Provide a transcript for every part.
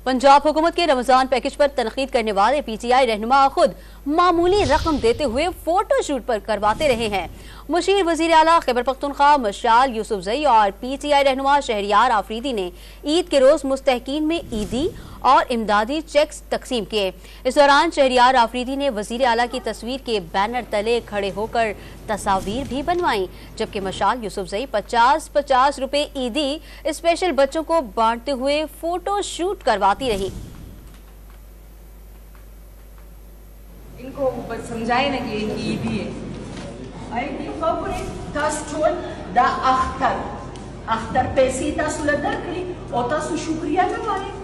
पंजाब हुकूमत के रमजान पैकेज पर तनकीद करने वाले पीटीआई रहनुमा खुद मामूली रकम देते हुए फोटो शूट पर करवाते रहे हैं। मुशीर वजीर आला खैबर पख्तूनख्वा मशाल यूसुफजई और पीटीआई रहनुमा शहरियार आफरीदी ने ईद के रोज मुस्तहकीन में ईदी और इमदादी चेक्स तकसीम किए। इस दौरान शहरियार आफरीदी ने वजीर आला की तस्वीर के बैनर तले खड़े होकर तस्वीर भी बनवाई, जबकि मशाल यूसुफजई 50-50 रुपए ईदी स्पेशल बच्चों को बांटते हुए फोटो शूट करवाती रही। इनको बस समझाए ना कि ईदी है। अख्तर पैसे शुक्रिया नवाए।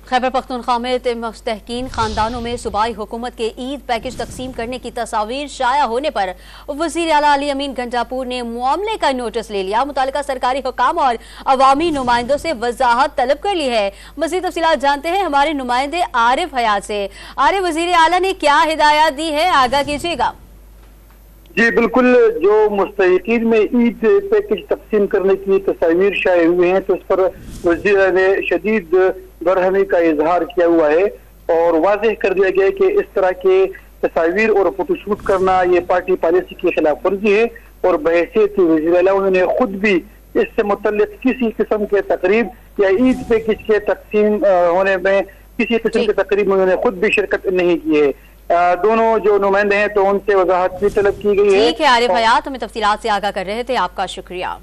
खैबर पख्तूनख्वा में मुस्तहकीन खानदानों में सूबाई हुकूमत के ईद पैकेज तकसीम करने की तस्वीर शाया होने पर वज़ीर आला अली अमीन गंडापुर ने मामले का नोटिस ले लिया। मुतालिका सरकारी हुकाम और अवामी नुमाइंदों से वजाहत तलब कर ली है। मज़ीद तफसीलात जानते हैं हमारे नुमाइंदे आरिफ हयात से। आरिफ, वज़ीर आला ने क्या हिदायत दी है, आगाह कीजिएगा। जी बिल्कुल, जो मुस्तहकीन में ईद पैकेज तकसीम करने की तस्वीर शाये हुए हैं तो इस पर वज़ीर ने शदीद बरहमी का इजहार किया हुआ है और वाज़ेह कर दिया गया है कि इस तरह के तस्वीर और फोटोशूट करना ये पार्टी पॉलिसी की खिलाफ वर्जी है और बहैसियत वज़ीर आला उन्होंने खुद भी इससे मुतल्लिक किसी किस्म के तकरीब या ईद पैकेज के तकसीम होने में किसी किस्म के तकरीब में उन्होंने खुद भी शिरकत नहीं की है। दोनों जो नुमाइंदे हैं तो उनसे वजाहत भी तलब की गई है। ठीक है आरिफ हयात, हमें तफसीलात से आगाह कर रहे थे, आपका शुक्रिया।